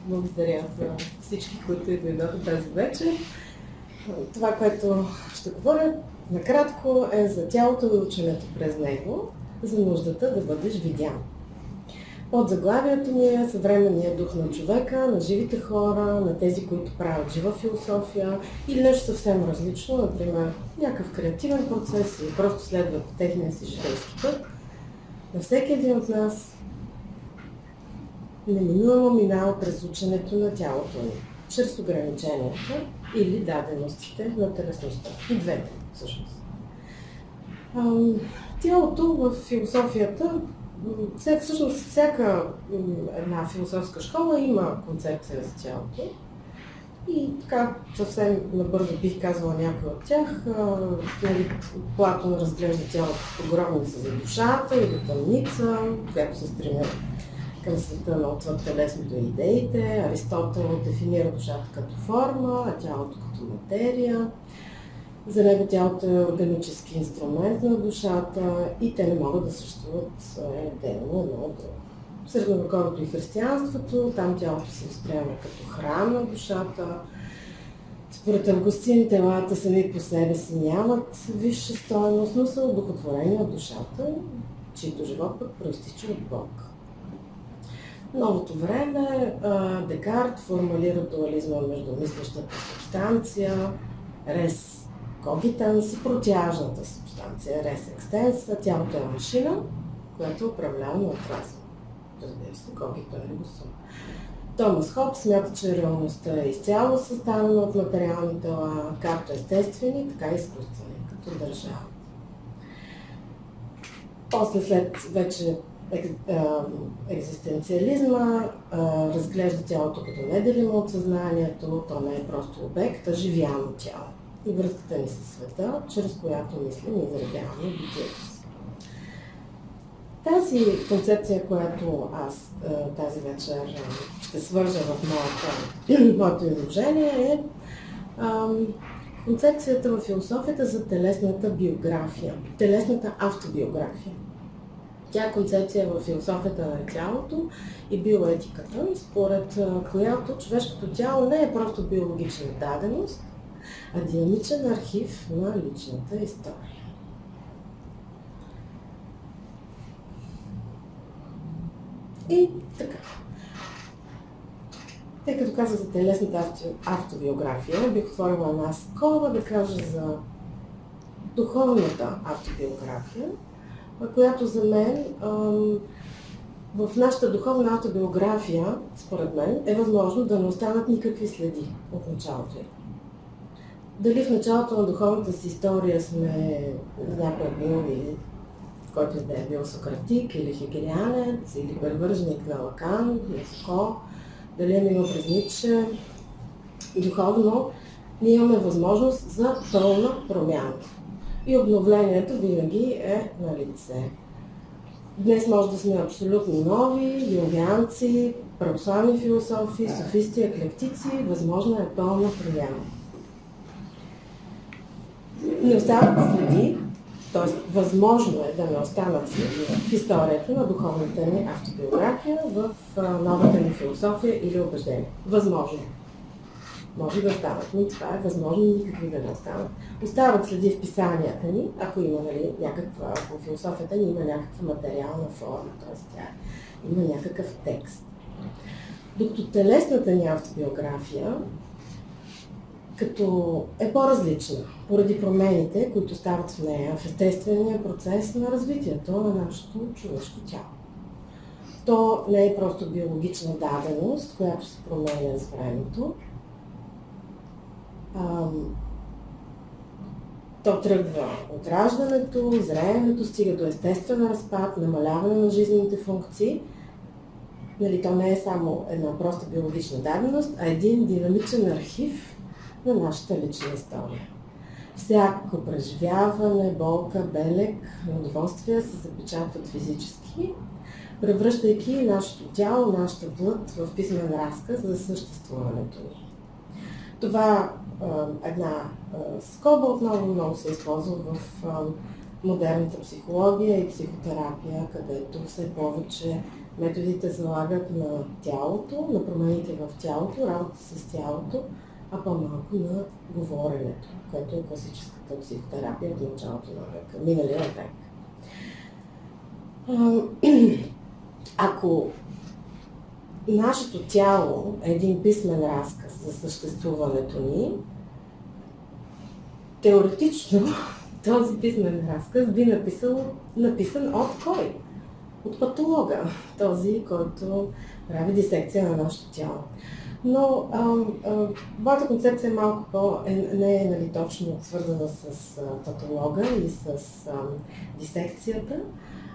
Благодаря за всички, които дойдоха тази вечер. Това, което ще говоря накратко, е за тялото и ученето през него, за нуждата да бъдеш видян. Под заглавието ми е съвременният дух на човека, на живите хора, на тези, които правят жива философия или нещо съвсем различно, например някакъв креативен процес или просто следват техния си житейски път. На всеки един от нас неминуемо минава през ученето на тялото ни, чрез ограниченията или даденостите на телесността. И двете, всъщност. Тялото в философията, всъщност всяка една философска школа има концепция за тялото. И така съвсем набързо бих казала някой от тях. Платон разглежда тялото като гробница за душата или тъмница, която се стреми към света на отвъд телесното и идеите. Аристотел дефинира душата като форма, а тялото като материя. За него тялото е органически инструмент на душата и те не могат да съществуват отделно едно от друго. В средновековието и християнството, там тялото се възприема като храм на душата. Според Августин телата сами по себе си нямат висша стойност, но са одухотворени от душата, чието живот пък проистича от Бог. В новото време Декарт формулира дуализма между мислещата субстанция, рес когитанс и протяжната субстанция, рес екстенса. Тялото е машина, която управлява на разум. Разбира се, когито е сум. Томас Хобс смята, че реалността е изцяло съставена от материални тела, както естествени, така и изкуствени, като държава. После, след вече екзистенциализма, разглежда тялото като неделимо от съзнанието, то не е просто обект, а живяно тяло. И връзката ни със света, чрез която мислим и изразяваме битието си. Тази концепция, която аз тази вечер ще свържа в моето изложение, е концепцията в философията за телесната биография, телесната автобиография. Тя е концепция в философията на тялото и биоетиката, според която човешкото тяло не е просто биологична даденост, а динамичен архив на личната история. И така. Тъй като казах за телесната автобиография, бих отворила една скоба да кажа за духовната автобиография, която за мен в нашата духовна автобиография, според мен, е възможно да не останат никакви следи от началото ѝ. Дали в началото на духовната си история сме някой бил, който да е бил сократик или хегелианец, или привърженик на Лакан, на Фуко, дали е минал през Ницше, духовно, ние имаме възможност за пълна промяна. И обновлението винаги е на лице. Днес може да сме абсолютно нови, юнгианци, православни философи, софисти, еклектици, възможно е пълна промяна. Не остават следи, т.е. възможно е да не останат следи в историята на духовната ни автобиография, в новата ни философия или убеждение. Възможно. Може да остават, но това е възможно никакви да не остават. Остават следи в писанията ни, ако има ако философията ни има някаква материална форма, т.е. тя има някакъв текст. Докато телесната ни автобиография, като е по-различна, поради промените, които стават в нея, в естествения процес на развитието на нашето човешко тяло. То не е просто биологична даденост, която се променя с времето. То тръгва от раждането, зреенето, стига до естествен разпад, намаляване на жизнените функции. То не е само една проста биологична даденост, а един динамичен архив на нашата лична история. Всяко преживяване, болка, белег, удоволствие се запечатват физически, превръщайки нашето тяло, нашата плът в писмен разказ за съществуването ни. Това една скоба отново много се използва в модерната психология и психотерапия, където все повече методите залагат на тялото, на промените в тялото, работа с тялото, а по-малко на говоренето, което е класическата психотерапия от началото на века, миналия век. Ако нашето тяло е един писмен разказ за съществуването ни, теоретично този писмен разказ би написан от кой? От патолога, този, който прави дисекция на нашето тяло. Но моята концепция е малко не е точно свързана с патолога и с дисекцията,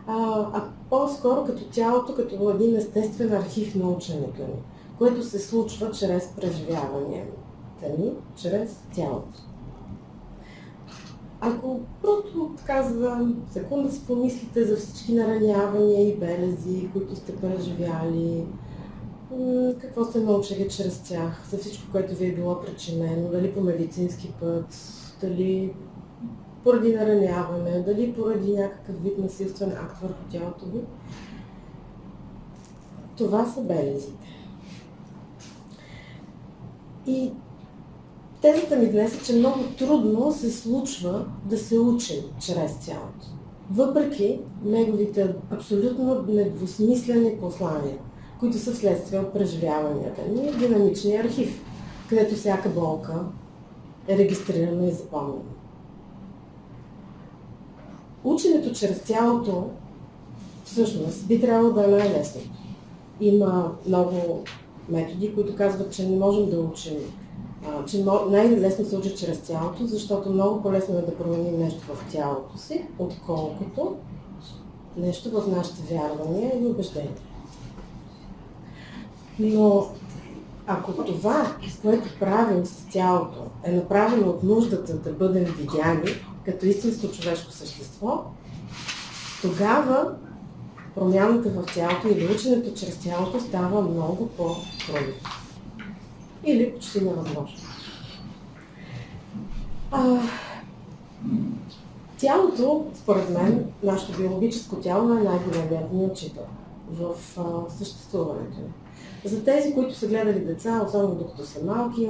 а по-скоро като тялото, като един естествен архив на ученето ни, което се случва чрез преживяванията ни, чрез тялото. Ако просто така за секунда си помислите за всички наранявания и белези, които сте преживяли, какво сте научили чрез тях, за всичко, което ви е било причинено, дали по медицински път, дали поради нараняване, дали поради някакъв вид насилствен акт върху тялото ви. Това са белезите. И тезата ми днес е, че много трудно се случва да се учим чрез тялото. Въпреки неговите абсолютно недвусмислени послания, които са вследствие от преживяванията ни, динамичния архив, където всяка болка е регистрирана и запомнена. Ученето чрез тялото всъщност би трябвало да е най-лесното. Има много методи, които казват, че не можем да учим, че най-лесно се учи чрез тялото, защото много по-лесно е да променим нещо в тялото си, отколкото нещо в нашите вярвания и убеждения. Но ако това, което правим с тялото, е направено от нуждата да бъдем видяни като истинско човешко същество, тогава промяната в тялото или ученето чрез тялото става много по-трудно. Или почти невъзможно. Тялото, според мен, нашето биологическо тяло е най-големият ни учител в съществуването ни. За тези, които са гледали деца, особено докато са малки,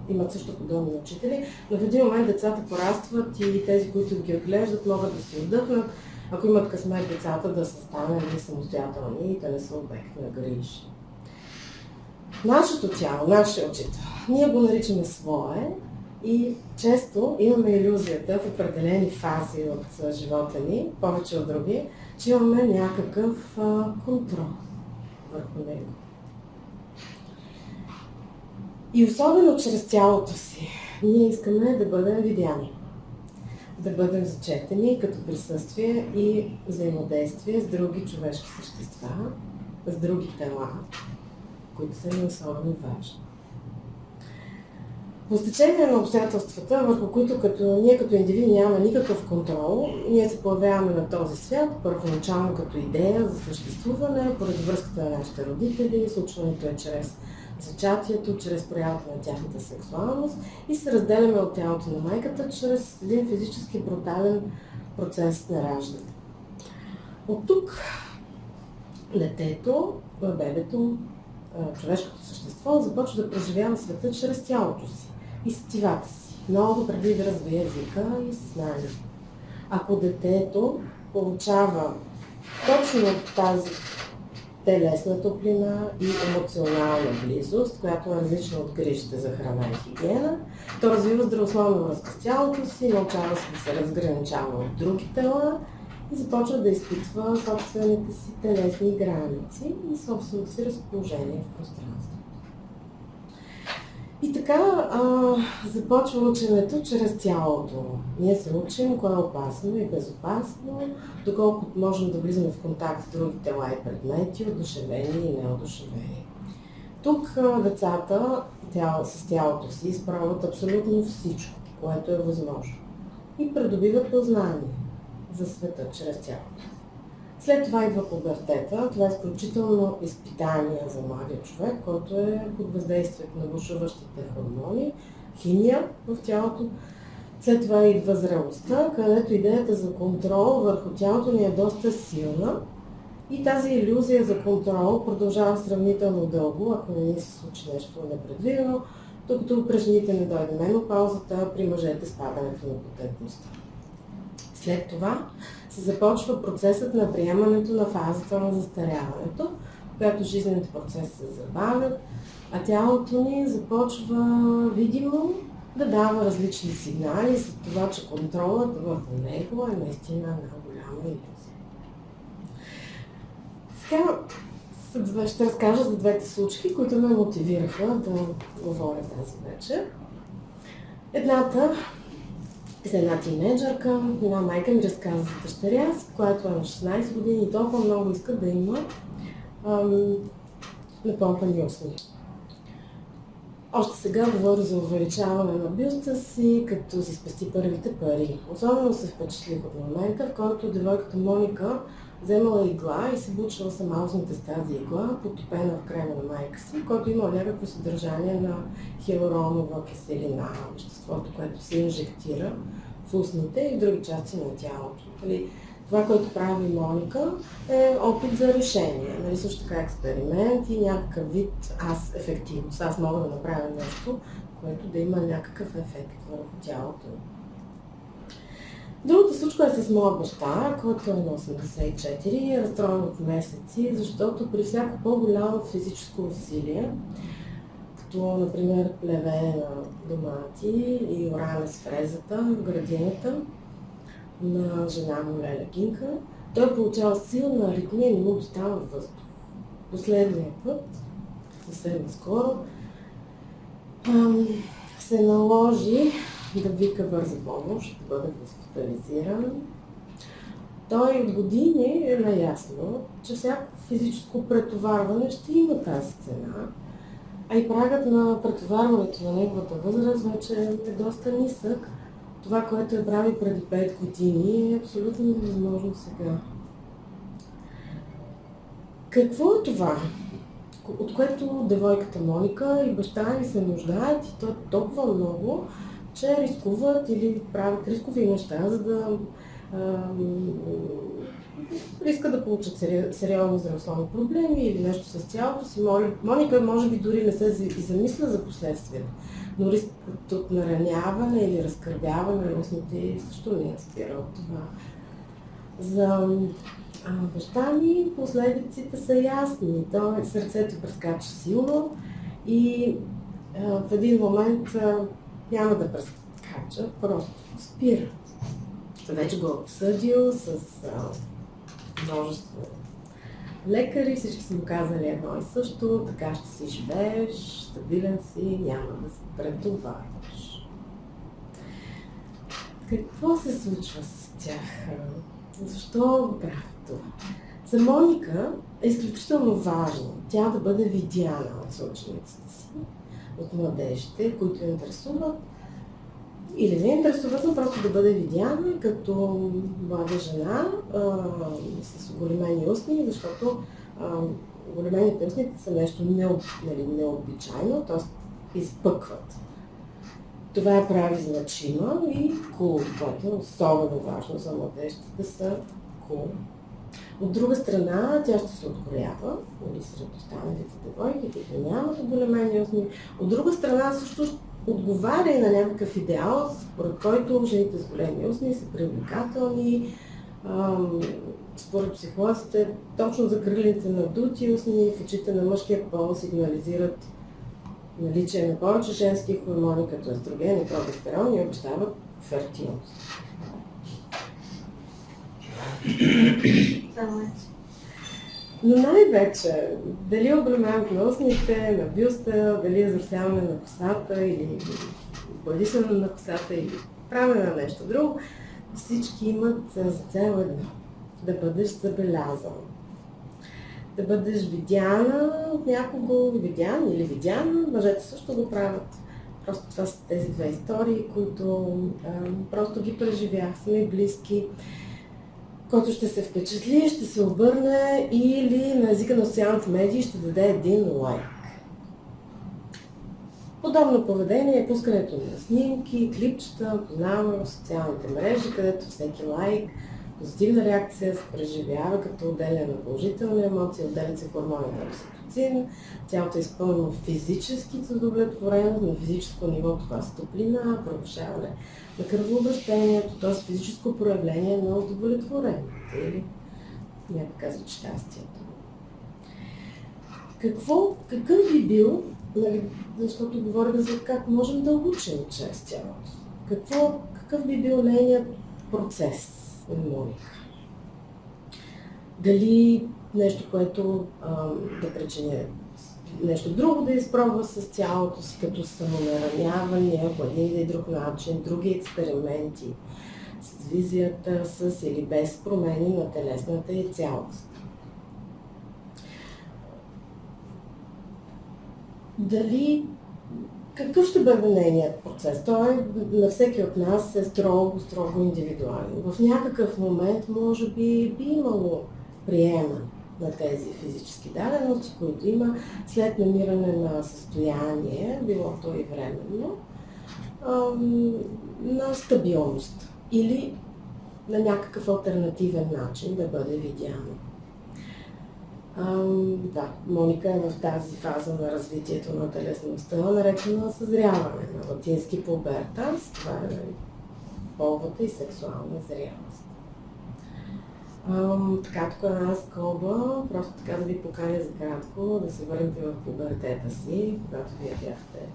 имат също подобни учители, но в един момент децата порастват и тези, които ги отглеждат, могат да си отдъхнат, ако имат късмет децата да са станали самостоятелни и да не са обект на грижи. Нашето тяло, нашия учител, ние го наричаме свое и често имаме илюзията в определени фази от живота ни, повече от други, че имаме някакъв контрол върху него. И особено чрез тялото си, ние искаме да бъдем видяни, да бъдем зачетени като присъствие и взаимодействие с други човешки същества, с други тела, които са ни особено важни. По стечение на обстоятелствата, върху които ние като индивиди нямаме никакъв контрол, ние се появяваме на този свят, първоначално като идея за съществуване, поради връзката на нашите родители, случването е чрез зачатието, чрез проявата на тяхната сексуалност и се разделяме от тялото на майката чрез един физически брутален процес на раждане. От тук детето, бебето, човешкото същество започва да преживява света чрез тялото си и сетивата си, много преди да развие езика и съзнанието. Ако детето получава точно тази телесна топлина и емоционална близост, която е различна от грижите за храна и хигиена, то развива здравословна връзка с тялото си, научава се да се разграничава от други тела и започва да изпитва собствените си телесни граници и собственото си разположение в пространството. И така започва ученето чрез тялото. Ние се учим кое е опасно и безопасно, доколко можем да влизаме в контакт с други тела и предмети, одушевени и неодушевени. Тук децата с тялото си изпробват абсолютно всичко, което е възможно и придобиват познание за света чрез тялото. След това идва пубертета. Това е изключително изпитание за младия човек, който е под въздействието на бушуващите хормони, химия в тялото След това идва зрелостта, където идеята за контрол върху тялото ни е доста силна и тази илюзия за контрол продължава сравнително дълго, ако не ни се случи нещо непредвидено, докато при жените не дойде менопаузата, при мъжете спадането на потентността. След това се започва процесът на приемането на фазата на застаряването, когато жизнените процеси се забавят, а тялото ни започва видимо да дава различни сигнали за това, че контролът върху него е наистина една голяма илюзия. Сега ще разкажа за двете случки, които ме мотивираха да говоря тази вечер. Едната е за една тинейджърка, една майка ми разказа за дъщеря си, която е на 16 години и толкова много иска да има напомпани устни. Още сега говори за увеличаване на бюста си, като си спести първите пари. Особено се впечатлих от момента, в който девойката Моника вземала игла и се бучила сама устните с тази игла, потопена в крема на майка си, който има някакво съдържание на хиалуронова киселина, веществото, което се инжектира в устните и в други части на тялото. Това, което прави Моника, е опит за решение. Също така експеримент и някакъв вид ефективност. Аз мога да направя нещо, което да има някакъв ефект върху тялото. Другата случка е с моя баща, който е на 84 и е разстроен от месеци, защото при всяко по-голямо физическо усилие, като например плевене на домати и оране с фрезата в градината на жена му Леля Гинка, той получава силна аритмия и не му достава въздух. Последния път, съвсем скоро, се наложи да вика бърза помощ, да бъде хоспитализиран. Той от години е наясно, че всяко физическо претоварване ще има тази цена, а и прагът на претоварването на неговата възраст вече е доста нисък. Това, което е прави преди 5 години, е абсолютно невъзможно сега. Какво е това, от което девойката Моника и баща ми се нуждаят и то толкова много, че рискуват или правят рискови неща, за да риска да получат сериозни здравословни проблеми или нещо с тялото си. Моника може би дори не се и замисля за последствията, но рискът от нараняване или разкървяване на устните също не е спира от това. За баща ми последиците са ясни. Сърцето прескача силно и в един момент няма да прескача, просто спира. Вече го е обсъдил с множество лекари, всички са му казали едно и също, така ще си живееш, стабилен си, няма да се претоварваш. Какво се случва с тях? Защо го правят това? За Моника е изключително важно тя да бъде видяна от съучениците си, от младежите, които я интересуват, или не интересуват, но просто да бъде видяна като млада жена с оголемени устни, защото оголемените устните са нещо необичайно, т.е. изпъкват. Това я прави значима и cool, което е особено важно за младежите да са cool. От друга страна, тя ще се откроява, или сред останалите девойки, които нямат оголемени устни. От друга страна, също отговаря и на някакъв идеал, според който жените с големи устни са привлекателни. Според психолозите, точно закрилите надути устни в очите на мъжкия пол сигнализират наличие на повече женски хормони, като естроген и прогестерон, и обещават фертилност. Но най-вече, дали оголемяването на устните, на бюста, дали израсяване на косата или гладисане на косата или правене на нещо друго, всички имат за цел едно – да бъдеш забелязан. Да бъдеш видяна от някого, видян или видяна, мъжете също го правят. Просто това са тези две истории, които просто ги преживях, са ми близки. Който ще се впечатли, ще се обърне или на езика на социалните медии ще даде един лайк. Подобно поведение е пускането на снимки, клипчета, познаваме в социалните мрежи, където всеки лайк, позитивна реакция се преживява като отделяне на положителни емоции, отделят се хормони на окситоцин, тялото е изпълнено физически с удовлетвореност, на физическо ниво това с топлина, повишаване на кръвообращението, т.е. физическо проявление на удовлетворението или някак казват щастието. Какъв би бил, нали, защото говорим за как можем да учим чрез тялото, какъв би бил нейният процес на Моника? Дали нещо, което да причиня нещо друго да изпробва с тялото си, като самонараняване, по един или друг начин, други експерименти с визията, с или без промени на телесната и цялост. Какъв ще бъде нейният процес? Той на всеки от нас е строго индивидуален. В някакъв момент може би имало приема на тези физически дадености, които има след намиране на състояние, било то и временно, на стабилност или на някакъв алтернативен начин да бъде видяно. Моника е в тази фаза на развитието на телесността, наречена съзряване, на латински пубертас, това е половата и сексуална зрялост. Така, тук една скоба, просто така да ви поканя за кратко, да се върнете в пубертета си, когато вие бяхте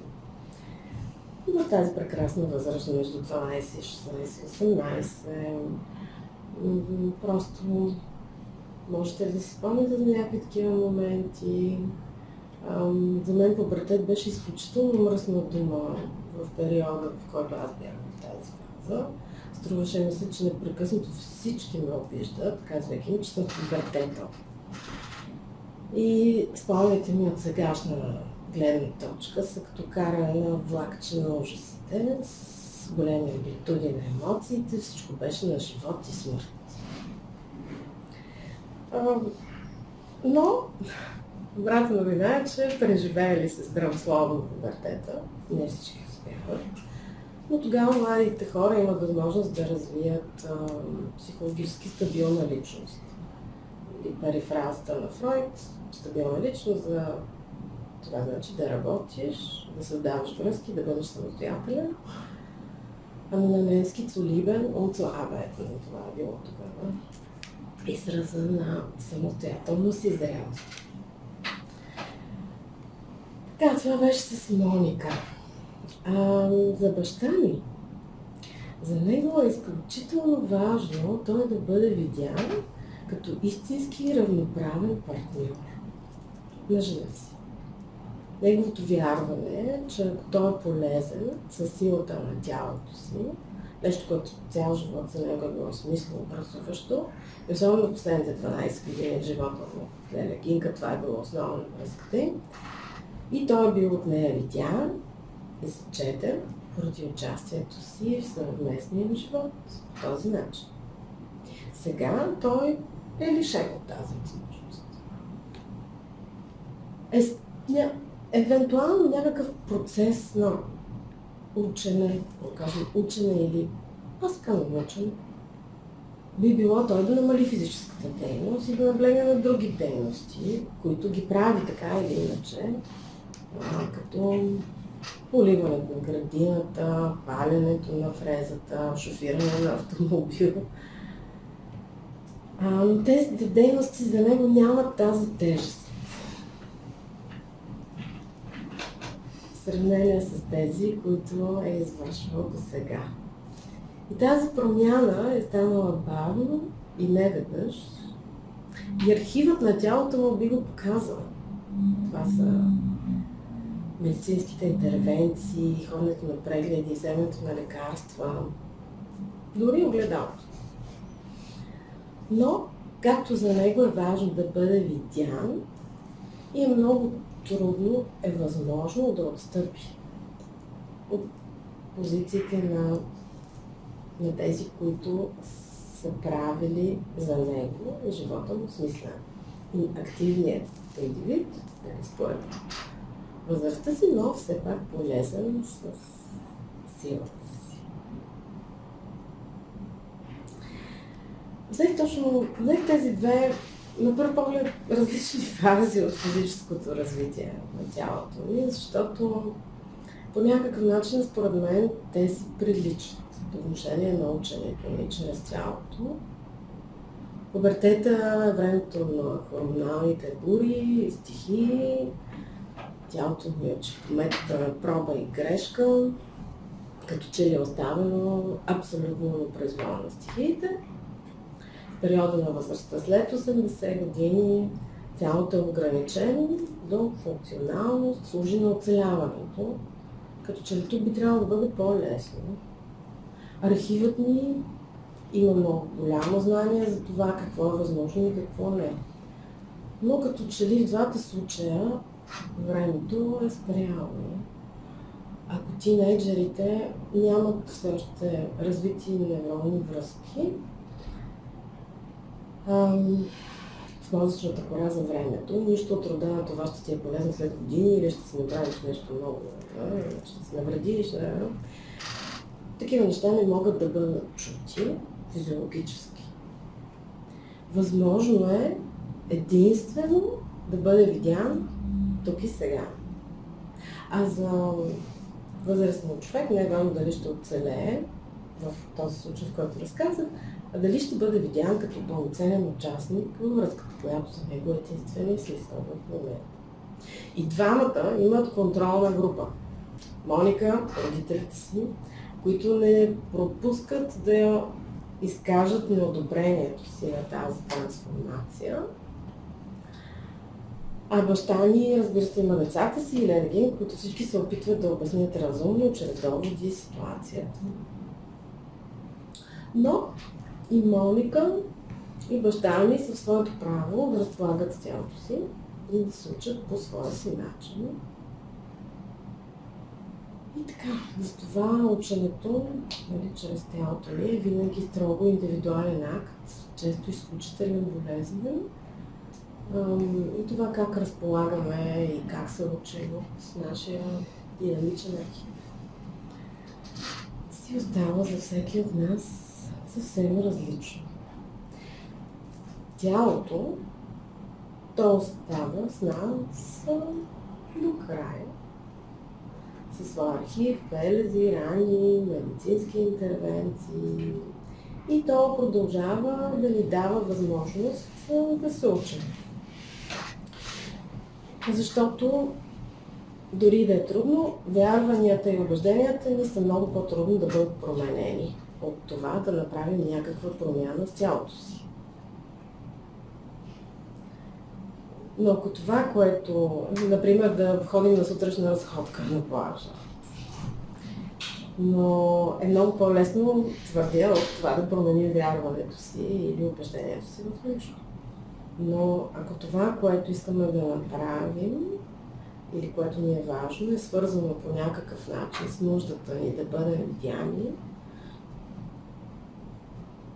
в тази прекрасна възраст между 12 и 16, 18. Просто можете ли да си спомните за някакви такива моменти? За мен пубертет беше изключително мръсна дума в периода, в който аз бях в тази фаза. Струваше ми се, че непрекъснато всички ме обиждат, казвайки ми, че съм в пубертета. И спомните ми от сегашна гледна точка са като каране на влакче на ужасите, с големи амплитуди на емоциите, всичко беше на живот и смърт. Но добрата новина е, че преживеели се здравословно пубертета, не всички успяват. Но тогава младите хора имат възможност да развият психологически стабилна личност. И перифразата на Фройд, стабилна личност, за това значи да работиш, да създаваш връзки, да бъдеш самостоятелен. Ами на немски цулибен, умцуабетен, това е било тогава. Израза на самостоятелност и зрялост. Така, това беше с Моника. За баща ми, за него е изключително важно той да бъде видян като истински равноправен партньор на жена си. Неговото вярване е, че ако той е полезен със силата на тялото си, нещо, което цял живот за него е било смислено образуващо, и особено в последните 12 години в живота му в Леля Гинка, това е било основно на връзката им. И той е бил от нея видян и зачетен поради участието си в съвместния им живот по този начин. Сега той е лишен от тази възможност. Евентуално някакъв процес на учене, учене или паскано учене, би било той да намали физическата дейност и да наблегне на други дейности, които ги прави така или иначе, като поливането на градината, паленето на фрезата, шофиране на автомобил. Но тези дейности за него нямат тази тежест. В сравнение с тези, които е извършвал до сега. И тази промяна е станала бавно и неведнъж. И архивът на тялото му би го показал. Това са медицинските интервенции, ходенето на прегледи, вземането на лекарства, дори огледалото. Но, както за него е важно да бъде видян, и е много трудно, е възможно да отстъпи от позициите на тези, които са правили за него и живота му смислен. И активният индивид, според възрастта си, но все пак полезен с силата си. Взех тези две, на първ поглед, различни фази от физическото развитие на тялото ми, защото по някакъв начин, според мен, те си приличат по отношение на ученето ни чрез тялото. Пубертета е времето на хормоналните бури, стихии, тялото ни учи по метода проба и грешка, като че ли е оставено абсолютно на произвола на стихиите. В периода на възрастта след 80 години тялото е ограничено до функционалност, служи на оцеляването, като че ли тук би трябвало да бъде по-лесно. Архивът ни има много голямо знание за това какво е възможно и какво не. Но като че ли в двата случая времето е спряло. Ако тинейджерите нямат все още развити невронни връзки, в мозъчната кора за времето, нищо от рода на това ще ти е полезно след години или ще си направиш нещо много, ще се навредиш. Такива неща не могат да бъдат чути физиологически. Възможно е единствено да бъде видян тук и сега. А за възрастния човек не е важно дали ще оцелее в този случай, в който разказах, а дали ще бъде видян като пълноценен участник във връзката, която за него е единствена и смисъл в момента. И двамата имат контролна група. Моника, родителите си, които не пропускат да изкажат неодобрението си на тази трансформация. А баща ни, разбира се, има децата си и Левгин, които всички се опитват да обяснят разумно, чрез доводи ситуацията. Но и Моника, и баща ми са в своето право да разполагат с тялото си и да се учат по своя си начин. И така, за това ученето, чрез тялото ми е винаги строго индивидуален акт, често изключително болезнен. И това как разполагаме и как се учим с нашия динамичен архив си остава за всеки от нас съвсем различно. Тялото, то остава с нас до края. Със своя архив, белези, рани, медицински интервенции. И то продължава да ни дава възможност да се учим. Защото дори да е трудно, вярванията и убежденията ни са много по-трудно да бъдат променени от това да направим някаква промяна в тялото си. Но ако това, което, например, да ходим на сутрешна разходка на плажа, но е много по-лесно, твърдя, от това да променим вярването си или убеждението си в нещо. Но ако това, което искаме да направим, или което ни е важно, е свързано по някакъв начин с нуждата ни да бъдем видяни,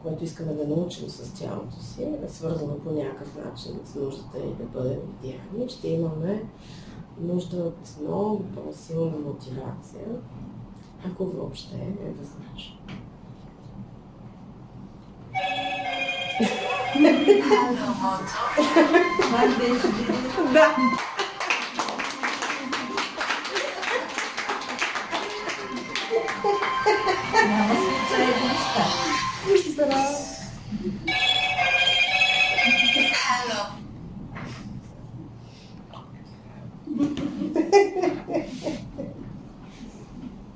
което искаме да научим с тялото си, е свързано по някакъв начин с нуждата ни да бъдем видяни, ще имаме нужда от много по-силна мотивация, ако въобще е възможно. Да. Няма случайни неща.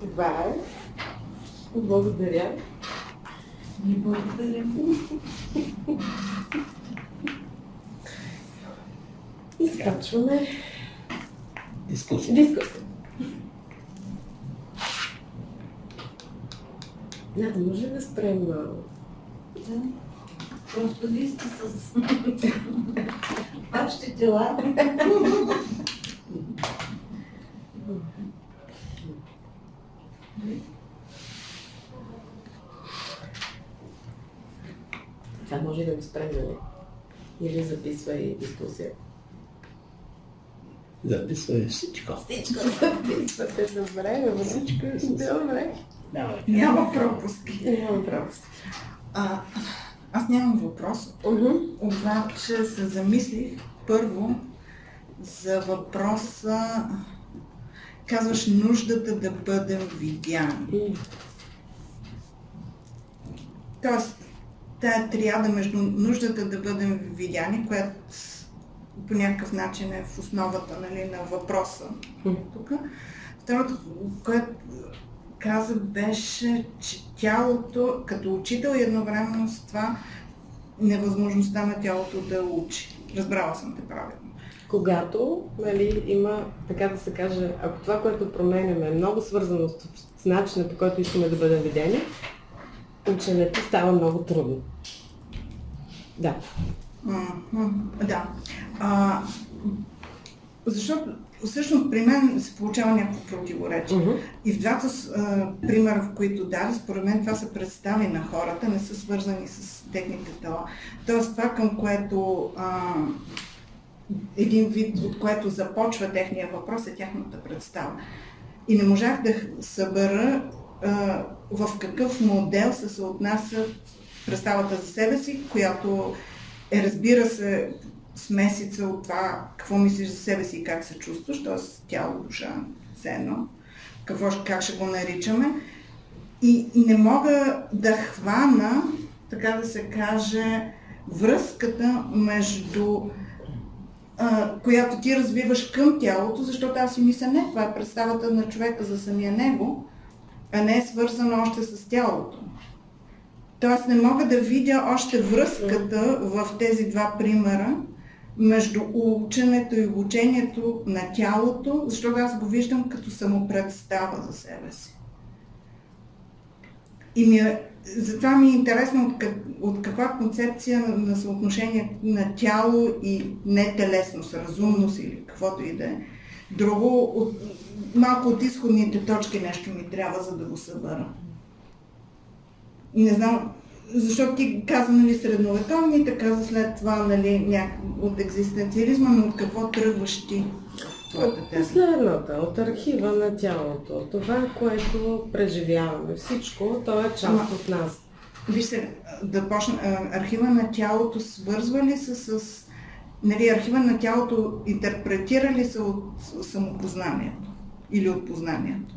Това е. Благодаря. Ни благодарим. Изкачваме Дискусия. Да може да спрем малко. Да. Просто вие сте с вашите тела. Това може да го спрем, нали? Или записва и дискусия. Записваме всичко. Всичко записвате. Добре, всичко добре. Давай. Няма пропуски. Нямам пропуски. Аз нямам въпрос. Обаче се замислих първо за въпроса, казваш нуждата да бъдем видяни. Тоест, тая триада между нуждата да бъдем видяни, която по някакъв начин е в основата, нали, на въпроса тук. Второто, което каза, беше, че тялото, като учител и едновременно с това, невъзможността на тялото да учи. Разбрала съм те правилно. Когато, нали, има, така да се каже, ако това, което променяме е много свързано с начина, по който искаме да бъдем видени, ученето става много трудно. Да. Да. Защото всъщност при мен се получава някакво противоречие. И в двата примера, в които даде, според мен това са представи на хората, не са свързани с техните тела. Тоест това, към което един вид, от което започва техния въпрос, е тяхната представа. И не можах да събера в какъв модел се съотнасят представата за себе си, която е, разбира се, смесица от това какво мислиш за себе си и как се чувстваш, т.е. тяло, душа, все едно, как ще го наричаме. И не мога да хвана, така да се каже, връзката между която ти развиваш към тялото, защото аз си мисля, не, това е представата на човека за самия него, а не е свързано още с тялото. Тоест не мога да видя още връзката в тези два примера между ученето и обучението на тялото, защото аз го виждам като самопредстава за себе си. И затова ми е интересно от каква концепция на съотношение на тяло и нетелесност, разумност или каквото и да е. Друго, малко от изходните точки нещо ми трябва, за да го събера. Не знам, защото ти каза, нали, средновековните, каза след това, нали, от екзистенциализма, но от какво тръгваш ти? От последната, от архива на тялото. Това, което преживяваме. Всичко, то е част от нас. Виж се, да почна, архива на тялото свързва ли се с... Нали, архива на тялото интерпретира ли се от самопознанието или от познанието?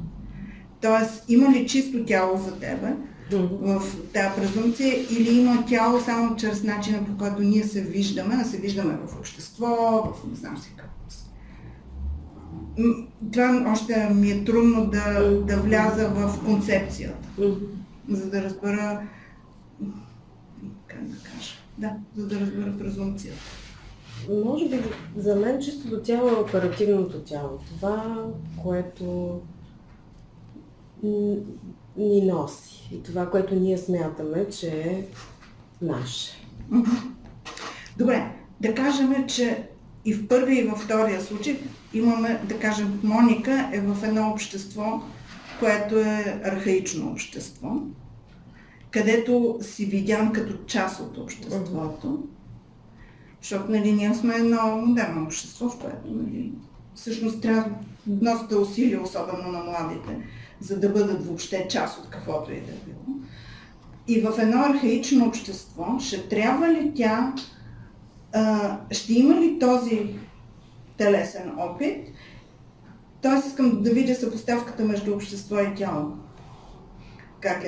Тоест, има ли чисто тяло за тебе в тази презумпция или има тяло само чрез начина, по който ние се виждаме, да се виждаме в общество, в не знам си какво. Това още ми е трудно да вляза в концепцията, за да разбера, как да кажа, за да разбера презумпцията. Може би за мен чистото тяло е оперативното тяло. Това, което ни носи и това, което ние смятаме, че е наше. Добре, да кажем, че и в първия и във втория случай имаме, да кажем, Моника е в едно общество, което е архаично общество, където си видян като част от обществото, защото, нали, ние сме едно модерно общество, в което, нали, всъщност трябва доста усилия, особено на младите, за да бъдат въобще част от каквото и да е било. И в едно архаично общество ще трябва ли тя, ще има ли този телесен опит? Тоест искам да видя съпоставката между общество и тяло. Как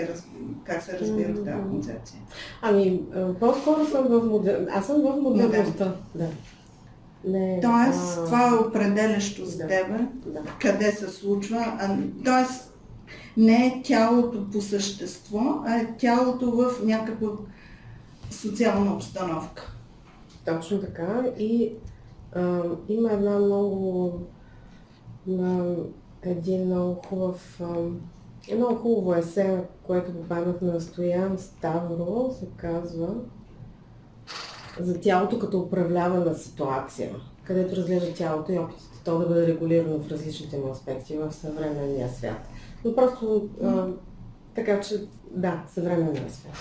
се разбира в тази концепция? Ами, по-скоро съм в модерността. Аз съм в модерността. Да. Не, Тоест, това е определящо за тебе, къде се случва. Тоест, не е тялото по същество, а е тялото в някаква социална обстановка. Точно така. И има едно хубаво есе, което попаднах на Стоян Ставро, се казва за тялото като управлявана ситуация, където разглежда тялото и опитите то да бъде регулирано в различните му аспекти в съвременния свят. Но просто така че, да, съвременния свят.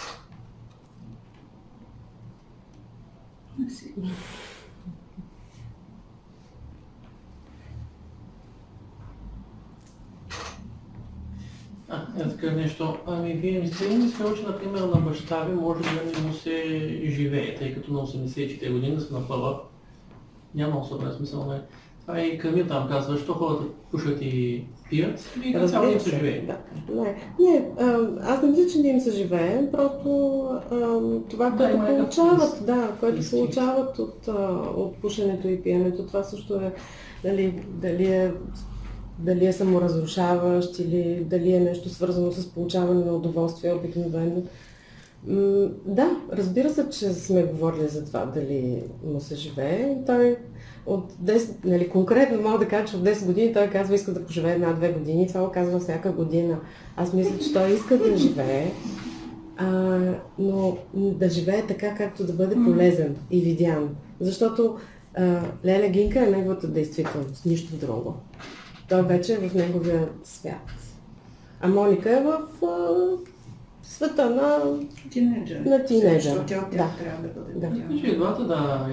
така нещо. Ами вие не сте ли мислили, че, например, на баща ви може да не му се живее, тъй като на 84 години са на първа. Няма особен смисъл, не. Това и Камил там казва, защо хората пушат и пият и на цяло им се живее. Да. Не, аз не мисля, че не им се живее, просто това, Да, което има някакъв получават, което инстинкт. получават от пушенето и пиенето, това също е, нали, дали е саморазрушаващ или дали е нещо свързано с получаване на удоволствие обикновено. Да, разбира се, че сме говорили за това дали му се живее. Той от 10, нали, конкретно мога да кажа, че от 10 години той казва, иска да поживее 1-2 години. Това го казва всяка година. Аз мисля, че той иска да живее, но да живее така, както да бъде полезен и видян. Защото Леля Гинка е неговата действителност, нищо друго. Той вече е в неговия свят. А Моника е в света на Тинейджър. тинейджър. Защото тя Да. трябва да бъде. Да. видяна. Значи и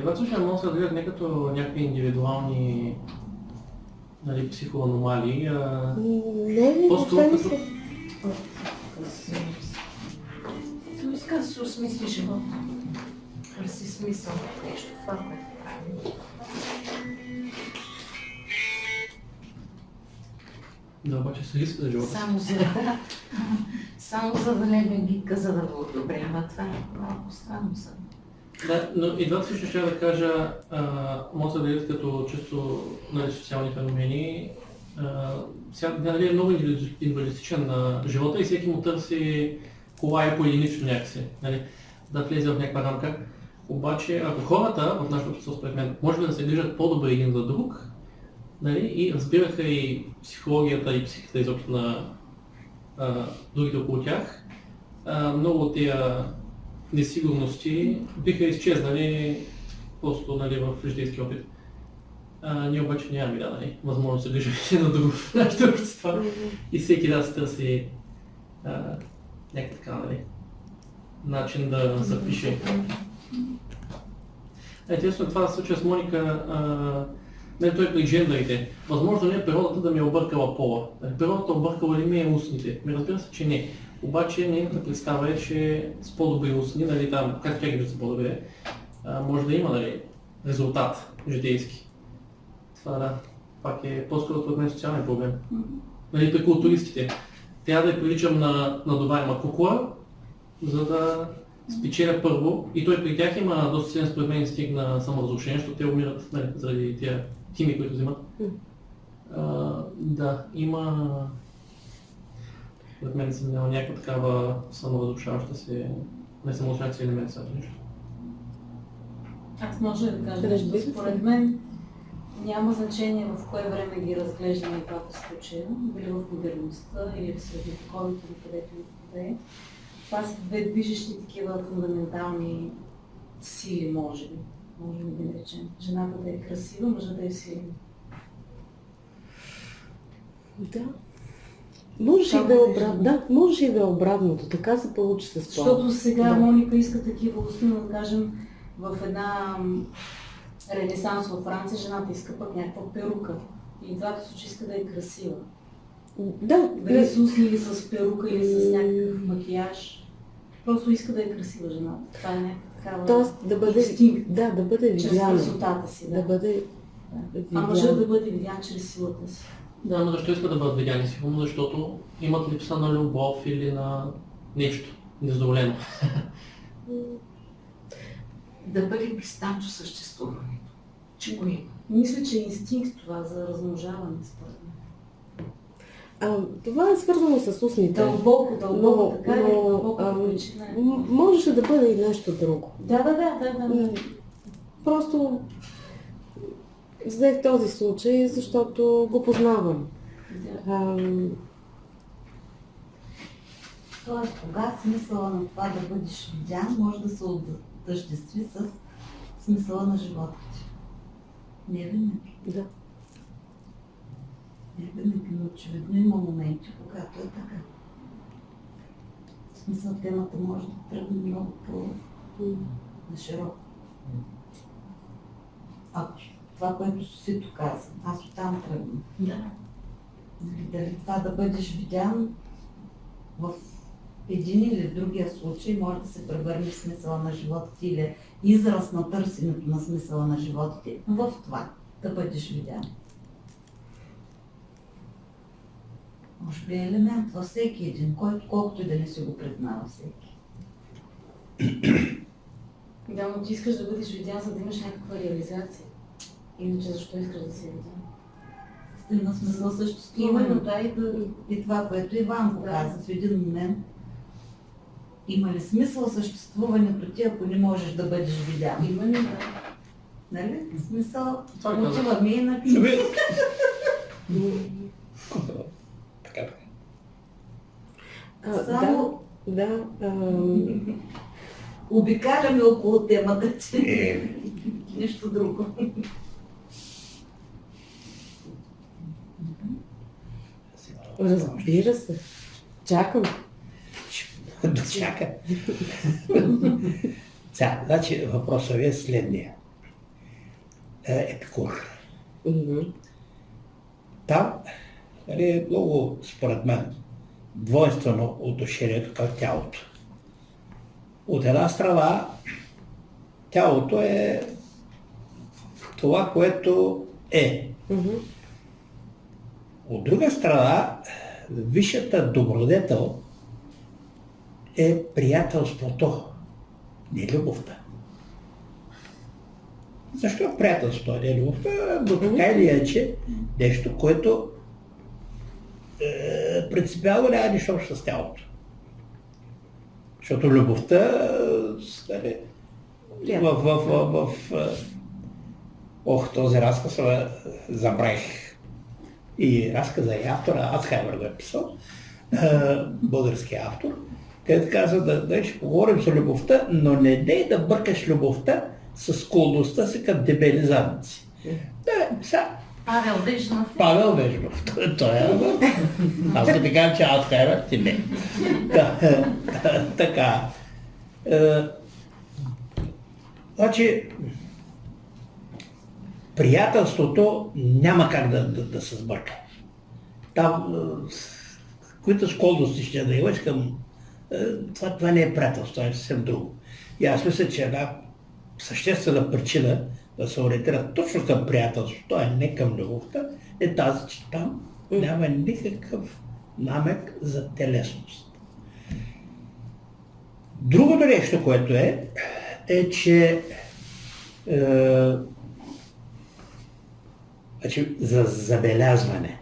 двата ще могат да се гледат не като някакви индивидуални, нали, психоаномалии, Не, по-скоро въобще не като... са. Той иска да се осмисли живота. Търси смисъл в нещо, това, което прави. Да, обаче се риска за живота. Само за да не ме гика, за да го одобрим, а това е малко странно за мен. Да, но и двата също ще да кажа, могат да се гледат като чисто, нали, социални феномени. Сега, нали, е много индивидуалистичен на живота и всеки му търси кола и по-единично някакси, нали, да влезе в някаква рамка. Обаче, ако хората в нашото общество, според мен, може би да се грижат по-добре един за друг, нали, и разбираха и психологията и психиката изобщо на другите около тях, много от тия несигурности биха изчезнали просто, нали, в житейски опит. Ние обаче нямаме нали, възможност да грижим един на друго в нашите общества и всеки да се търси някакъв така, нали, начин да запише. Интересно това да се случва с Моника, не той при джендерите. Възможно не е природата да ми е объркала пола. Природата объркала ли ми е устните? Ми разбира се, че не. Обаче нейната представа е, че с по-добри устни, нали, там, както тя ги са по-добре, може да има, нали, резултат житейски. Това да, пак е по-скоро от мен социален проблем. Нали, при културистите. Трябва да я приличам на надуваема кукла, за да спечеля първо. И той при тях има доста силен според мен инстинкт на саморазрушение, защото те умират, нали, заради тия химии, които взимат. Да, има според мен съм няма някаква такава саморазрушаваща се, не саморазрушаваща се елемент сега нещо. Аз може да кажа нещо. Според мен няма значение в кое време ги разглеждаме двата случая, дали в модерността или в средновековието или където и къде е. Това са две движещи такива фундаментални сили, може би да наречем. Жената да е красива, мъжът да е силен. Да. Можеше и да е обратно. Да, можеше и да е обратното. Така се получи с това. Защото сега Да. Моника иска такива устни, да кажем, в една ренесансова Франция жената иска пък някаква перука. И двата случаи иска да е красива. Да, Дали с устни или с перука или с някакъв макияж. Просто иска да е красива жената. Това е някаква такава Тоест да бъде, инстинкт. да бъде Чрез видяна. красотата си, Да да. бъде А мъжът да бъде видян чрез силата си. Да, но защо искат да бъдат видяни сигурно? Защото имат липса на любов или на нещо незадоволено. Да бъде пристанчо съществуването. Че го има. Мисля, че е инстинкт това за размножаване, според мен. Това е свързано с устните. Дълбоко, така е, но, дълбоко причина е. можеше да бъде и нещо друго. Да. Просто взех този случай, защото го познавам. Тоест, кога смисъла на това да бъдеш видян може да се отъждестви с смисъла на живота ти. Не винаги. Да. Не винаги, но очевидно има моменти, когато е така. В смисъл темата може да тръгне много по-нашироко. А това, което Софито каза, аз оттам тръгна. Да. Дали това да бъдеш видян в един или в другия случай може да се превърне в смисъла на живота ти или израз на търсенето на смисъла на живота ти в това да бъдеш видян. Може би е елемент във всеки един, който колкото и да не си го признава всеки. Да, но ти искаш да бъдеш видян, за да имаш някаква реализация. Иначе защо искаш да си видян? Стигна смисъл съществуване. Именно, да, И това, което Иван го каза в един момент, има ли смисъл съществуването ти, ако не можеш да бъдеш видян? Именно, да. Нали? Смисъл, Това казах. отиваме иначе. Така. Само Да, обикаляме около темата, че нищо друго. разбира се. Чакам. Дочака. Сега, значи въпросът ви е следния. Епикур. Мгм. Там е много, според мен, двойствено отношението към тялото. От една страна, тялото е това, което е. Мгм. От друга страна, висшата добродетел е приятелството, не любовта. Защо приятелството, не любовта? Но така или иначе, нещо, което принципиално няма нищо общо с тялото. Защото любовта, нали, този разказ забравих. И разказа и автора, Алцхаймер го е писал, българския автор, където казва да ще поговорим за любовта, но не дей да бъркаш любовта с склонността си към дебели задници. Да, сега, Павел Вежнов. Павел Вежнов, той е, аз ще ти кажа, че Алцхаймер ти не. Така. Значи, приятелството няма как да се сбърка. Там, които склонности ще да имаш към... Това не е приятелство, това е съвсем друго. И аз мисля, че една съществена причина да се ориентира точно към приятелството, а не към любовта, е тази, че там няма никакъв намек за телесност. Другото нещо, което е, че значи, за забелязване,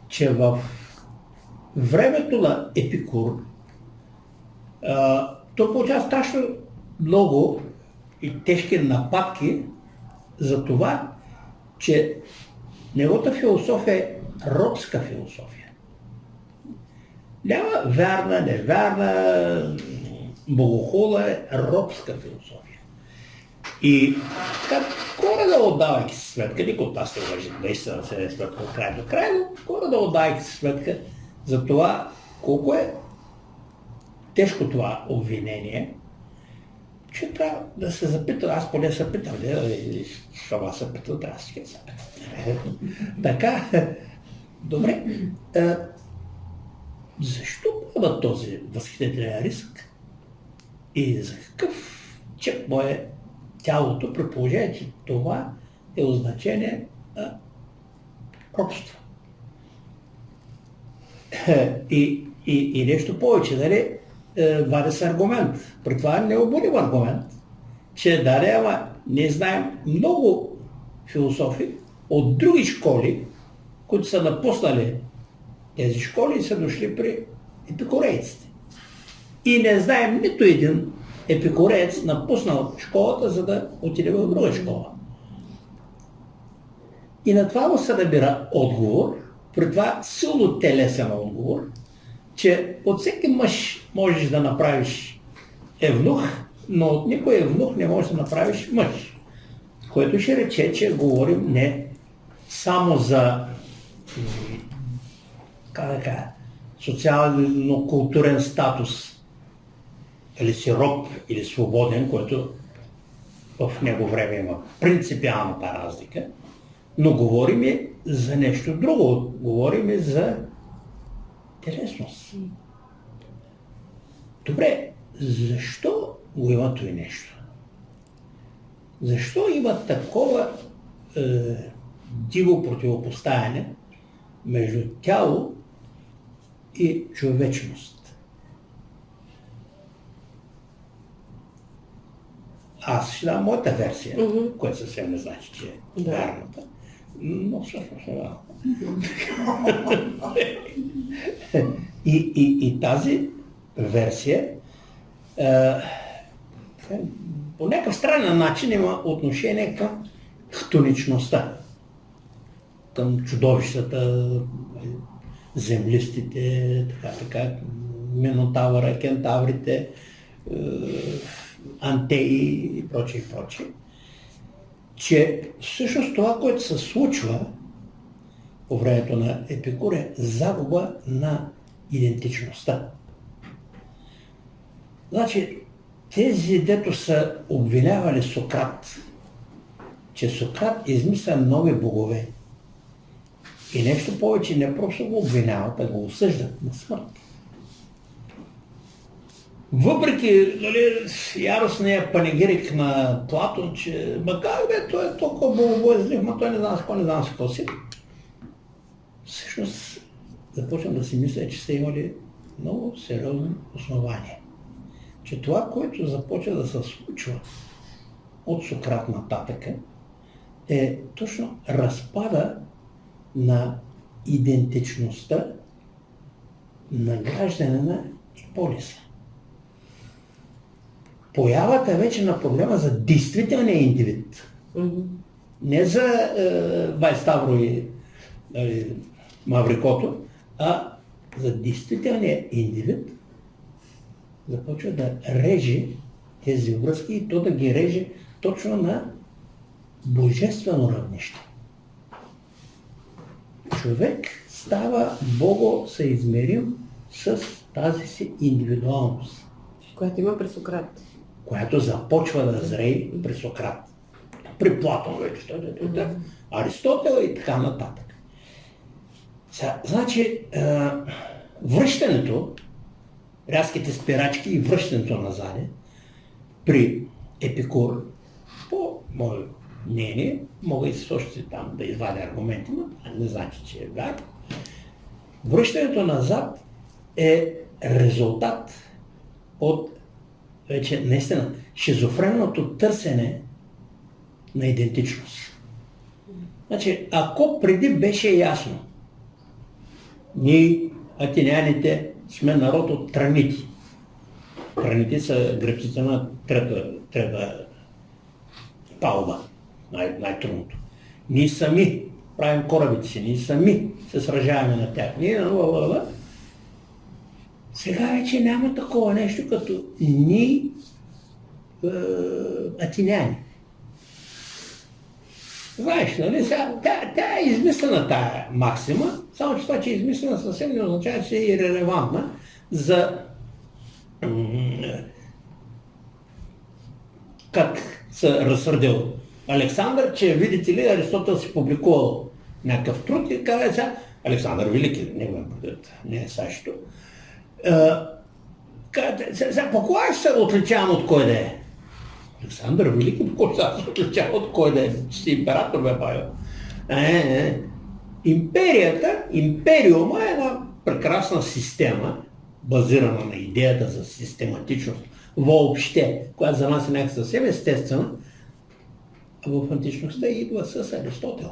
че в времето на Епикур той получава страшно много и тежки нападки за това, че неговата философия е робска философия. Няма вярна, невярна, богохула е робска философия. И така, горе да отдавайки си сметка, никой от нас не вържи наистина се е сметка от край до край, но горе да отдавайки си сметка за това колко е тежко това обвинение, че трябва да се запита, аз поне се питам, защото аз се питам, трябва да се запитам. Така, добре, защо поема този възхитителен риск и за какъв чек му е тялото, при положение, че това е означение на робство. И нещо повече, нали, вади се аргумент. При това е необорим аргумент, че да, ама ние знаем много философи от други школи, които са напуснали тези школи и са дошли при епикурейците. И не знаем нито един епикуреец напуснал школата, за да отиде в друга школа. И на това му се набира отговор, при това силно телесен отговор, че от всеки мъж можеш да направиш евнух, но от никой евнух не можеш да направиш мъж. Което ще рече, че говорим не само за социално-културен статус, или си роб, или свободен, което в него време има принципиалната разлика, но говорим и за нещо друго. Говорим и за телесност. Добре, защо го има това нещо? Защо има такова диво противопоставяне между тяло и човечност? Аз ще дам моята версия, която съвсем не значи, че е вярната, но всъщност е вярната. И тази версия по някакъв странен начин има отношение към хтоничността, към чудовищата, землистите, така, Минотавъра, кентаврите, антеи и прочее, че всъщност това, което се случва по времето на Епикур е загуба на идентичността. Значи, тези, дето са обвинявали Сократ, че Сократ измисля нови богове. И нещо повече, не просто го обвиняват, а го осъждат на смърт. Въпреки яростния панегирик на Платон, че макар бе, той е толкова богобоязлив, но той не знае с какво си. Всъщност започвам да си мисля, че са имали много сериозни основания. Че това, което започва да се случва от Сократ нататък, е точно разпада на идентичността на гражданина и полиса. Появата вече на проблема за действителния индивид. Не за Вайставро и Маврикото, а за действителния индивид започва да реже тези връзки и то да ги реже точно на божествено равнище. Човек става богосъизмерим с тази си индивидуалност. Която има при Сократ. Която започва да зрее при Сократ. При Платон вече, Аристотел и така нататък. Значи, връщането, рязките спирачки и връщането назаде при Епикур, по мое мнение, мога и с още там да извадя аргументи, но не значи, че е вярно. Връщането назад е резултат от вече наистина шизофренното търсене на идентичност. Значи, ако преди беше ясно, ние, атиняните, сме народ от транити. Транити са гребците на трета палуба, най-трудното. Ние сами правим корабите си, ние сами се сражаваме на тях. Сега вече няма такова нещо като ние атиняни. Знаеш, нали? Тя е измислена тая максима, само че това, че е измислена, съвсем не означава, че е ирелевантна за как се разсърдил Александър, че видите ли, Аристотел си публикувал някакъв труд и казва сега, Александър Велики, не го не е същото. Сега, по кога ще се отличавам от кой да е? Александър Велики, по кога ще се отличава от кой да е? Че си император бе правил. Империума е една прекрасна система, базирана на идеята за систематичност въобще, която за нас е някаква съвсем естествена, а в античността идва с Аристотел.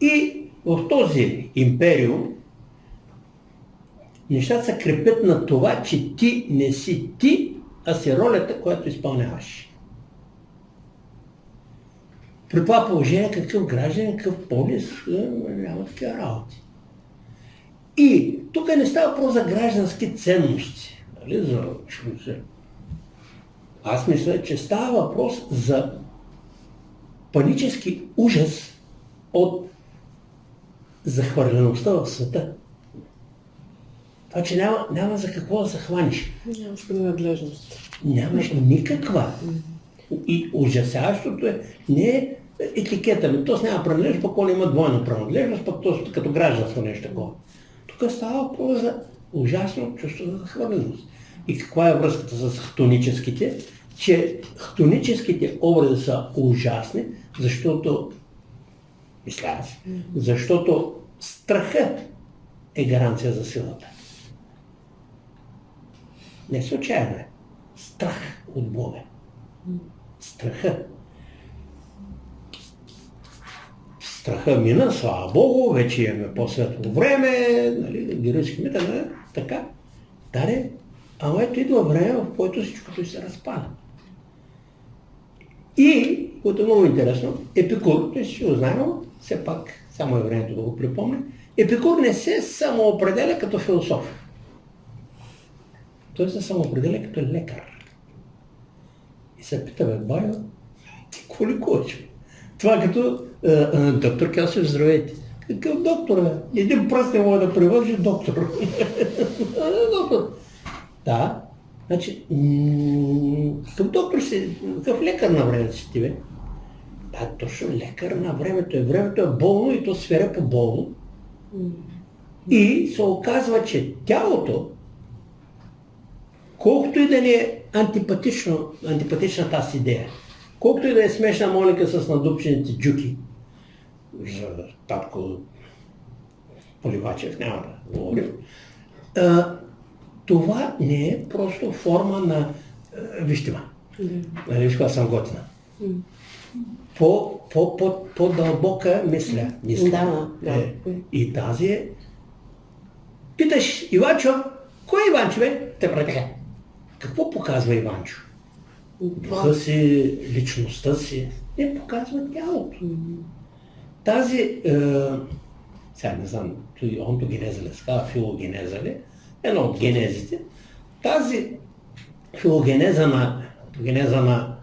И в този империум нещата се крепят на това, че ти не си ти, а си ролята, която изпълняваш. При това положение какъв граждан, какъв полис, няма такива работи. И тук не става въпрос за граждански ценности. Нали? Аз мисля, че става въпрос за панически ужас от захвърлеността в света. Това, че няма за какво да се хванеш. Нямаш принадлежност. Нямаш никаква. И ужасяващото е не етикета ми. То няма принадлежност, пък он има двойна принадлежност, пък то като гражданство нещо такова. Тук става въпрос за ужасно чувство за захвърленост. И каква е връзката с хтоническите? Че хтоническите образи са ужасни, защото, мисля аз, защото страха е гаранция за силата. Не случайно е. Страх от Бога. Страха. Страха мина, слава Богу, вече имаме по-светло време, нали, героически мита, нали, така. Даре, ама ето идва време, в което всичкото се разпада. И, което е много интересно, Епикур, той ще го знаем, все пак, само е времето да го припомня, Епикур не се самоопределя като философ. Той се самоопределя като лекар. И се пита, бе, байо, ти какво лекуваш? Това като доктор Келсев, здравейте. Какъв доктор е? Един пръст не може да превържи доктор. Доктор. Да. Значи, какъв доктор си, какъв лекар на времето си ти, бе? Да, точно лекар на времето е. Времето е болно и то свирепо болно. И се оказва, че тялото, колкото и да ни е антипатична тази идея, колкото и да е смешна Моника с надупчените джуки, за татко Поливачев, няма да говорим, това не е просто форма на вижте, виж каква съм готина. По-дълбока мисля. Да. И тази е... Питаш Иванчо, кой е Иванчо, бе? Те прави така. Какво показва Иванчо? Духа си, личността си, не показва тялото. Тази, сега не знам, онтогенеза ли, сказва филогенеза ли, едно от генезите, тази филогенеза на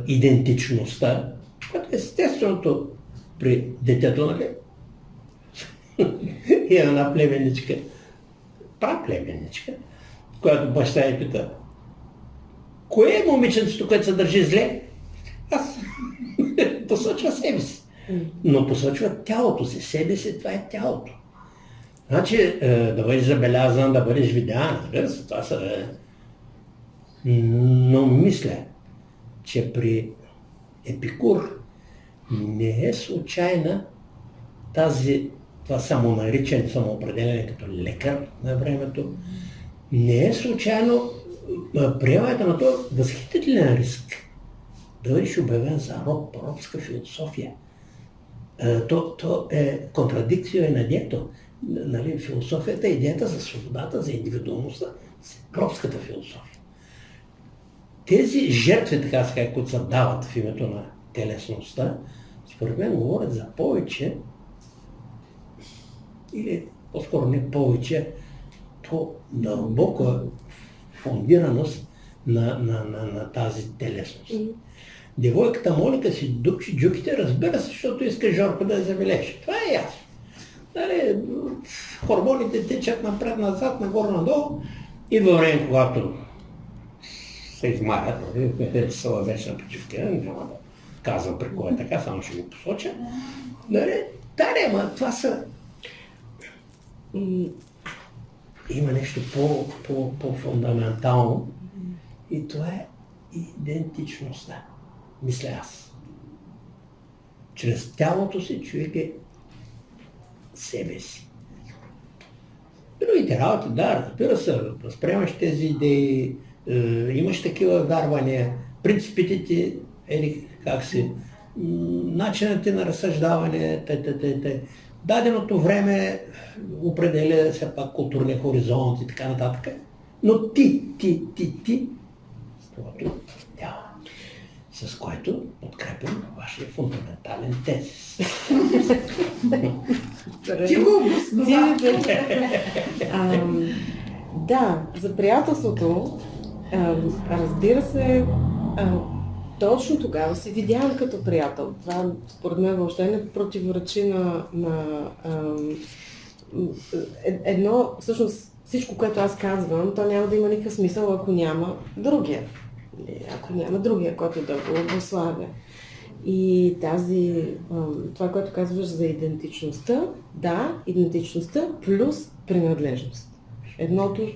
идентичността, което е естественото при детето, нали? И една племенничка, праплеменничка, която баща я пита, кое е момиченцето, което се държи зле? Аз посочва себе си. Но посочва тялото си, себе си, това е тялото. Значи да бъдеш забелязан, да бъдеш видян, разбира се, това са... Но мисля, че при Епикур не е случайна това самонаричане, самоопределение като лекар на времето, не е случайно приемането на този възхитителен риск да бъдеш обявен за робска философия. То е контрадикция на идеята. Нали, философията е идеята за свободата, за индивидуалността, робската философия. Тези жертви, така сега, които се дават в името на телесността, според мен говорят за повече, или по-скоро не повече, по-дълбока фундираност на тази телесност. Девойката Моника си дупчи джуките, разбира се, защото иска Жорко да я забележи. Това е ясно. Дали, хормоните течат напред-назад, нагоре-надолу. Идва време, когато се измарят, села вечна почивка, няма да казвам при кой е така, само ще го посоча. Ама това са... Има нещо по-фундаментално и това е идентичността, мисля аз. Чрез тялото си човек е себе си. Другите работи, да, разбира се, възприемаш тези идеи, имаш такива вярвания, принципите ти, как си, начинът ти на разсъждаване, даденото време определя все пак културния хоризонт и така нататък. Но ти, с твоето тяло, с което подкрепям вашия фундаментален тезис. Ти го обоснова. Да, за приятелството, разбира се, точно тогава се видявам като приятел. Това според мен въобще не противоречи на едно, всъщност всичко, което аз казвам, то няма да има никакъв смисъл, ако няма другия. Ако няма другия, който да го обуславя. И това, което казваш за идентичността, да, идентичността плюс принадлежност. Едното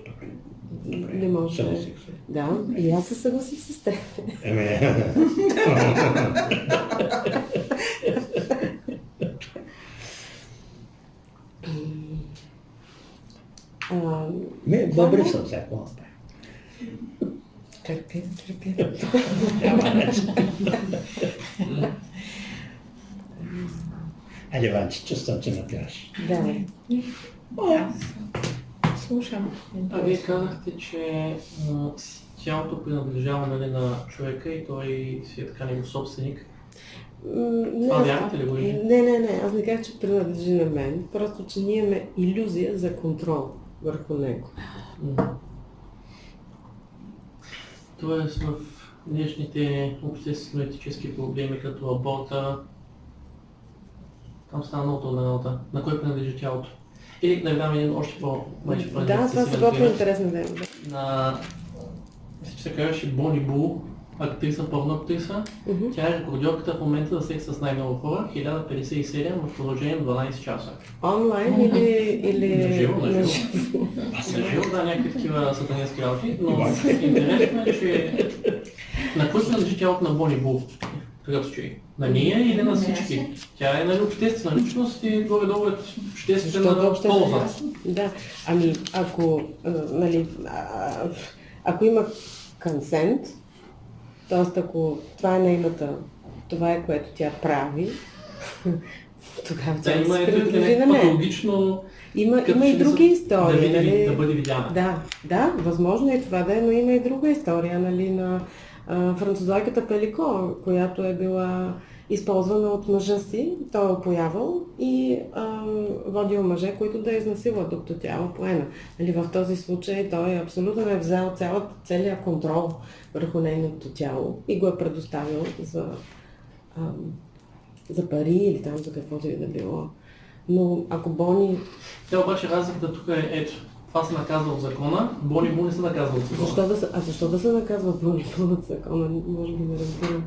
не може. Съгласих се. Да, и аз се съгласих с теб. Добре съм всяко направи. Търпи. Айде, Ванче, чувствам, че напираш. Да. Слушам. А вие казахте, че тялото принадлежава, нали, на човека и той си е така негов собственик. Това вярвате ли го? Не, аз не казах, че принадлежи на мен, просто, че ние имаме иллюзия за контрол върху него. Тоест в днешните обществено-етически проблеми, като аборта, там стана много трудна работа. На кой принадлежи тялото? Или да дам един още по-майче Да, това са доста интересна тема. На... Мисля, че се казваше Бони Бул, актриса, порно актриса. Тя е рекордьорката в момента за секс с най-много хора, 1057 в продължение на 12 часа. Онлайн или... На живо. На живо, да, някакви такива сатанински работи, но интересно е, че на кой принадлежи тялото на Бони Бул? В такъв случай? На ние или на всички? Тя е, нали, обществена личност и горе-долу е обществена полза. Да, ами ако, нали, ако има консент, т.е. ако това е нейната, това е което тя прави, тогава Да, тя има се ето принадлежи на някакво мен. патологично... Има и други истории, нали? Да бъде видяна. Да, възможно е това да е, но има и друга история, нали, на французойката Пелико, която е била използвана от мъжа си, той е опоявал и водил мъже, които да изнасилват, докато тя е опоена. Нали, в този случай той абсолютно е взел целият контрол върху нейното тяло и го е предоставил за пари или там за каквото и да било. Но ако Бони... Тя обаче разликата тук е ето. Това се наказва от закона, Бони Бул не се наказва от закона. Защо да се наказва Бони Бул от закона? Може би не разбирам.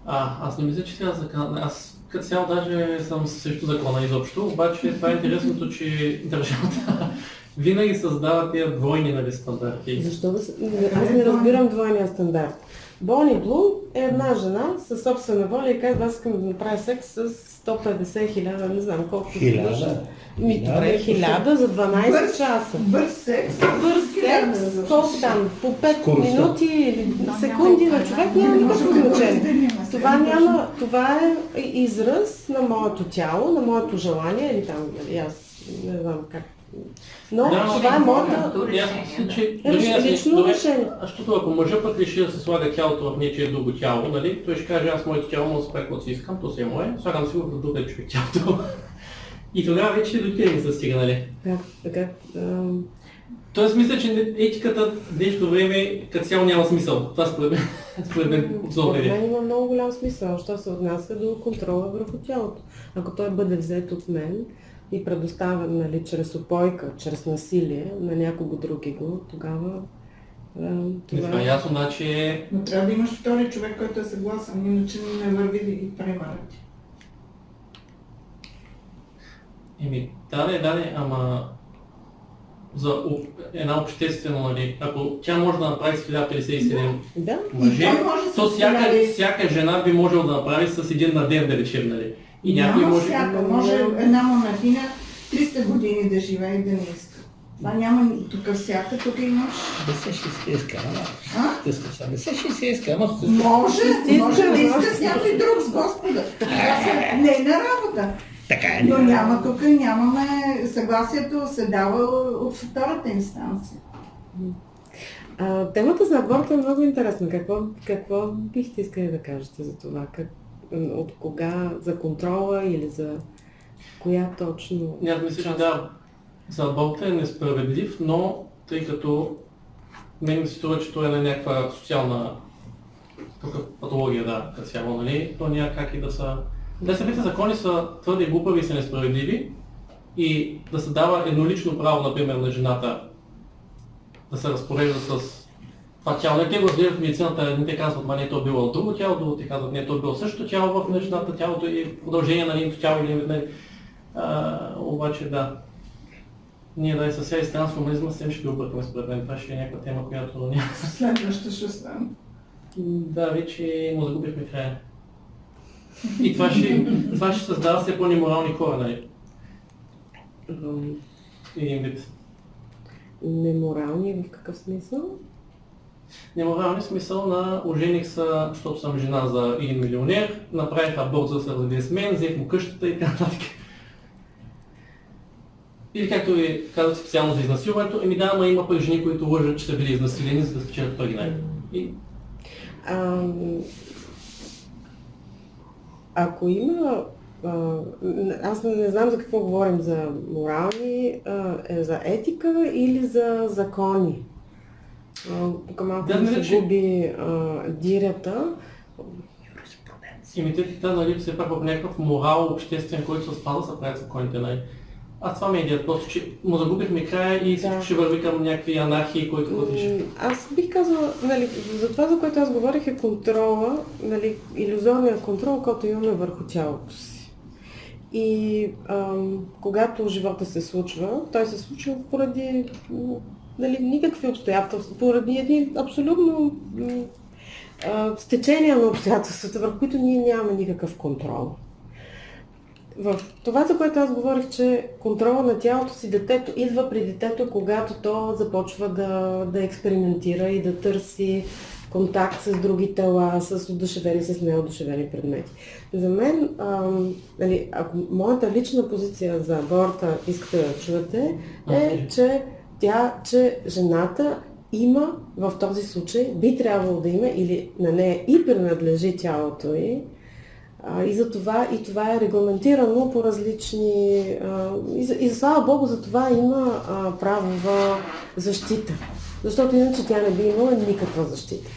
Аз не мисля, че трябва закон. Аз като цяло даже съм срещу закона изобщо, обаче това е интересното, че държавата винаги създава тези двойни, нали, стандарти. Защо да се... Аз не разбирам двойния стандарт. Бони Блум е една жена със собствена воля и казва, аз искам да направя секс с 150 000, не знам колко. 1000. Добре, 1000 за 12 часа. Бърз секс. Бърз секс, колко там, по 5 минути или секунди на човек няма никакво значение. Това е израз на моето тяло, на моето желание или там, нали, аз не знам как. Но това е моята лично решение. Защото ако мъжа пък реши да се слага тялото в нечие друго тяло, нали, той ще каже, аз моето тяло мога да се прави каквото си искам, то си е мое, слагам си го в другия човек тялото. И тогава вече до тия не са стигнали. Така. Тоест мисля, че етиката в днешното време като цяло няма смисъл. Това според мен Според мен има много голям смисъл, що се отнася до контрола върху тялото. Ако той бъде взет от мен и предоставен, нали, чрез опойка, чрез насилие на някого другиго, тогава това е ясно, значи... Но трябва да имаш втори човек, който е съгласен, иначе не върви да ги премарат. Да, ама за една обществена, нали, ако тя може да направи с 1057 мъже, то всяка жена би можела да направи с един на ден, да речем, нали. И някой може една монахиня 300 години да живее и да не иска. Това няма тук всяка, тук имаш... 1060 ама... Може да иска някой друг с Господа. Това не е на работа. Така е. Но няма тук, нямаме съгласието се дава от втората инстанция. Темата за аборта е много интересна. Какво бихте искали да кажете за това? От кога? За контрола или за коя точно? Аз мисля, че да, за аборта е несправедлив, но тъй като мен ми се струва, че това е някаква социална патология, да, като цяло, нали, то няма как и да са... Да, самите закони са твърде глупави и са несправедливи и да се дава еднолично право, например, на жената да се разпорежда с това тяло. Не те го разглеждат в медицината, не те казват, не то било друго тяло, друго те казват, не то било същото тяло в жената, тялото и продължение на нейното тяло или обаче да. Ние да и със сега и с трансформализма съвсем ще ги объркаме според мен. Това ще е някаква тема, която няма. Следваща ще стане. Да, вече му загубихме края. И това ще създава все по-неморални хора, нали? Един вид. Неморални в какъв смисъл? Неморални смисъл на ожених се, защото съм жена за един милионер, направих аборт за да се развие с мен, взех му къщата и така нататък. Или както ви казах специално за изнасилването, да, ама има пък жени, които лъжат, че са били изнасилени, за да спечелят пари най. Ако има... аз не знам за какво говорим, за морални, за етика или за закони. Тук малко да се губи дирята. Те нали, все пак в някакъв морал обществен, който се спазва, са правят законите. Нали. Аз това ме идеят, просто че му загубихме края и всичко ще върви към някакви анархии, които ходише. Аз бих казала, нали, за това, за което аз говорих, е контрола, нали, илюзорният контрол, който имаме върху тялото си. И когато живота се случва, той се случва поради нали, никакви обстоятелства, поради един абсолютно стечение на обстоятелствата, върху които ние нямаме никакъв контрол. В това, за което аз говорих, че контрола на тялото си детето идва при детето, когато то започва да експериментира и да търси контакт с други тела, с одушевени, с неодушевени предмети. За мен, нали, ако моята лична позиция за аборта искате да чуете, е, че жената има в този случай, би трябвало да има или на нея и принадлежи тялото й. И това е регламентирано по различни... И за слава Богу, за това има правова защита. Защото иначе тя не би имала никаква защита.